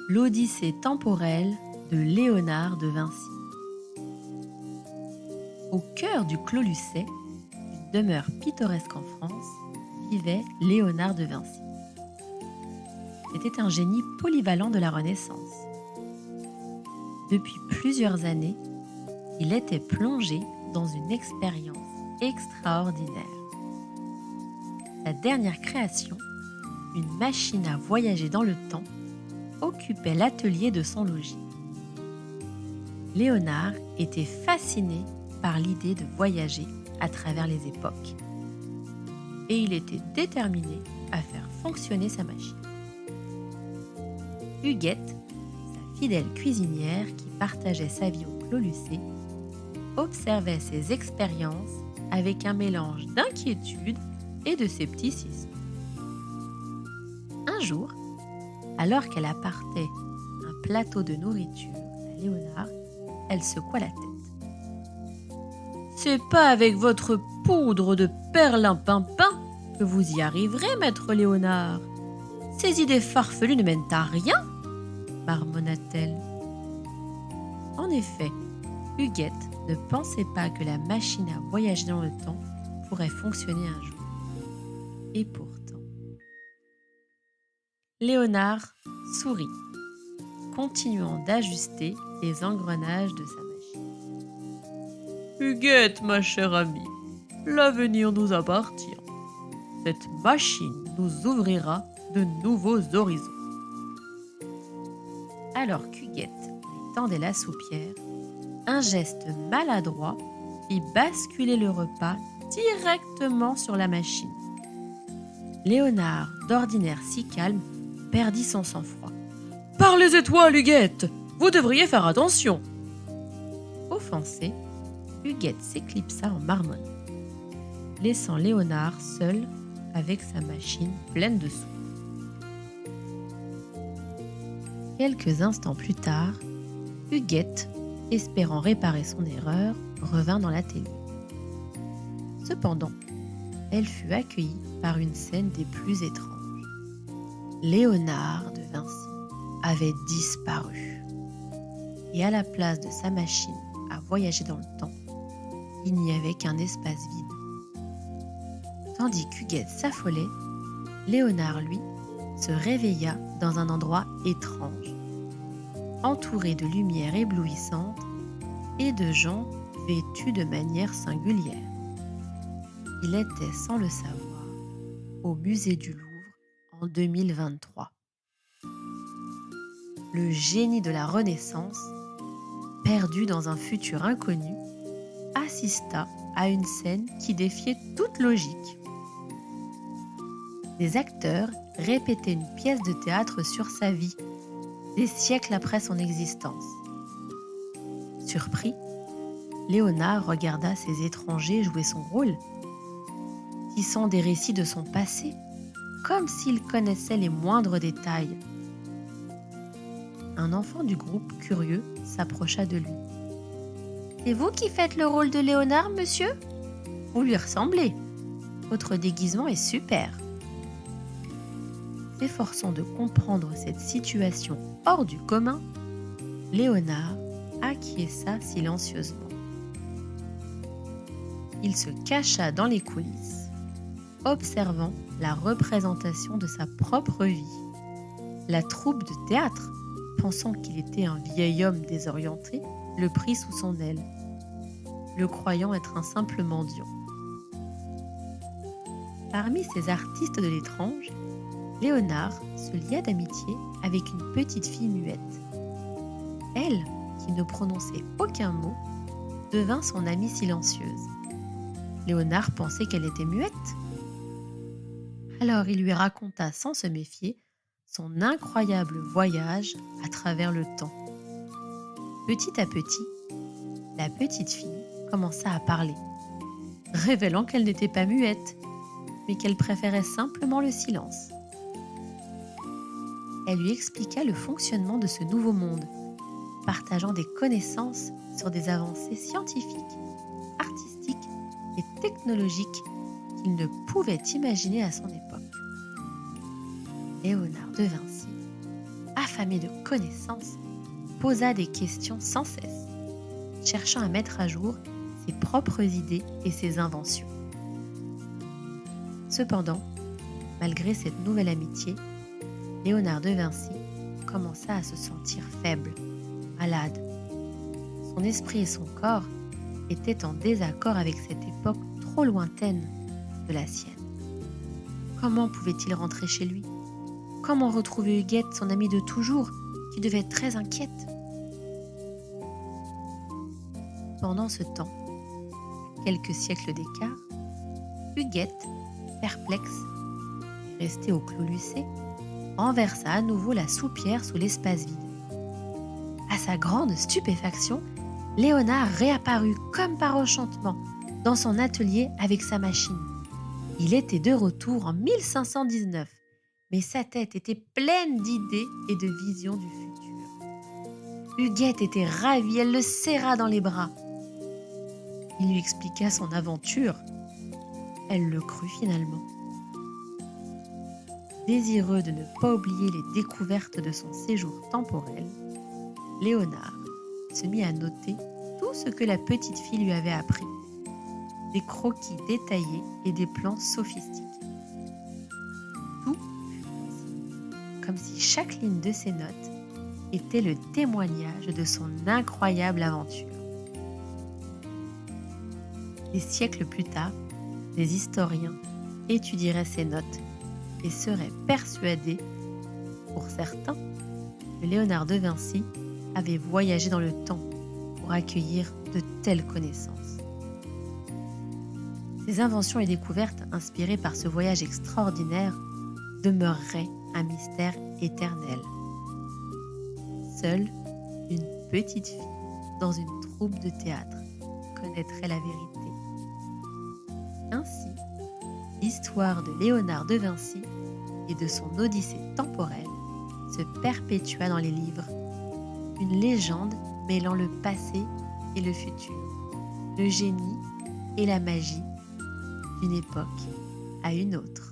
L'Odyssée temporelle de Léonard de Vinci. Au cœur du Clos Lucé, une demeure pittoresque en France, vivait Léonard de Vinci. C'était un génie polyvalent de la Renaissance. Depuis plusieurs années, il était plongé dans une expérience extraordinaire. Sa dernière création, une machine à voyager dans le temps, occupait l'atelier de son logis. Léonard était fasciné par l'idée de voyager à travers les époques. Et il était déterminé à faire fonctionner sa machine. Huguette, sa fidèle cuisinière qui partageait sa vie au Clos Lucé, observait ses expériences avec un mélange d'inquiétude et de scepticisme. Un jour, alors qu'elle apportait un plateau de nourriture à Léonard, elle secoua la tête. « C'est pas avec votre poudre de perlimpinpin que vous y arriverez, maître Léonard. Ces idées farfelues ne mènent à rien, » marmonna-t-elle. En effet, Huguette ne pensait pas que la machine à voyager dans le temps pourrait fonctionner un jour. Et pourtant, Léonard sourit, continuant d'ajuster les engrenages de sa machine. « Huguette, ma chère amie, l'avenir nous appartient. Cette machine nous ouvrira de nouveaux horizons. » Alors qu'Huguette lui tendait la soupière, un geste maladroit fit basculer le repas directement sur la machine. Léonard, d'ordinaire si calme, perdit son sang-froid. « Par les étoiles, Huguette, vous devriez faire attention !» Offensée, Huguette s'éclipsa en marmonnant, laissant Léonard seul avec sa machine pleine de soupe. Quelques instants plus tard, Huguette, espérant réparer son erreur, revint dans l'atelier. Cependant, elle fut accueillie par une scène des plus étranges. Léonard de Vinci avait disparu. Et à la place de sa machine à voyager dans le temps, il n'y avait qu'un espace vide. Tandis qu'Huguette s'affolait, Léonard, lui, se réveilla dans un endroit étrange, entouré de lumière éblouissante et de gens vêtus de manière singulière. Il était, sans le savoir, au musée du Louvre en 2023. Le génie de la Renaissance, perdu dans un futur inconnu, assista à une scène qui défiait toute logique. Des acteurs répétaient une pièce de théâtre sur sa vie, des siècles après son existence. Surpris, Léonard regarda ces étrangers jouer son rôle, tissant des récits de son passé, comme s'il connaissait les moindres détails. Un enfant du groupe, curieux, s'approcha de lui. « C'est vous qui faites le rôle de Léonard, monsieur ? Vous lui ressemblez. Votre déguisement est super. » S'efforçant de comprendre cette situation hors du commun, Léonard acquiesça silencieusement. Il se cacha dans les coulisses, observant la représentation de sa propre vie. La troupe de théâtre, pensant qu'il était un vieil homme désorienté, le prit sous son aile, le croyant être un simple mendiant. Parmi ces artistes de l'étrange, Léonard se lia d'amitié avec une petite fille muette. Elle, qui ne prononçait aucun mot, devint son amie silencieuse. Léonard pensait qu'elle était muette. Alors il lui raconta sans se méfier son incroyable voyage à travers le temps. Petit à petit, la petite fille commença à parler, révélant qu'elle n'était pas muette, mais qu'elle préférait simplement le silence. Elle lui expliqua le fonctionnement de ce nouveau monde, partageant des connaissances sur des avancées scientifiques, artistiques et technologiques qu'il ne pouvait imaginer à son époque. Léonard de Vinci affamé de connaissances, posa des questions sans cesse, cherchant à mettre à jour ses propres idées et ses inventions. Cependant, malgré cette nouvelle amitié, Léonard de Vinci commença à se sentir faible, malade. Son esprit et son corps étaient en désaccord avec cette époque trop lointaine de la sienne. Comment pouvait-il rentrer chez lui? Comment retrouver Huguette, son amie de toujours, qui devait être très inquiète? Pendant ce temps, quelques siècles d'écart, Huguette, perplexe et restée au clos lucé, renversa à nouveau la soupière sous l'espace vide. À sa grande stupéfaction, Léonard réapparut comme par enchantement dans son atelier avec sa machine. Il était de retour en 1519, mais sa tête était pleine d'idées et de visions du futur. Huguette était ravie, elle le serra dans les bras. Il lui expliqua son aventure. Elle le crut finalement. Désireux de ne pas oublier les découvertes de son séjour temporel, Léonard se mit à noter tout ce que la petite fille lui avait appris, des croquis détaillés et des plans sophistiqués. Tout fut concis, comme si chaque ligne de ses notes était le témoignage de son incroyable aventure. Des siècles plus tard, des historiens étudieraient ces notes et seraient persuadés, pour certains, que Léonard de Vinci avait voyagé dans le temps pour accueillir de telles connaissances. Ces inventions et découvertes inspirées par ce voyage extraordinaire demeureraient un mystère éternel. Seule une petite fille dans une troupe de théâtre connaîtrait la vérité. Ainsi, l'histoire de Léonard de Vinci et de son odyssée temporelle se perpétua dans les livres, une légende mêlant le passé et le futur, le génie et la magie d'une époque à une autre.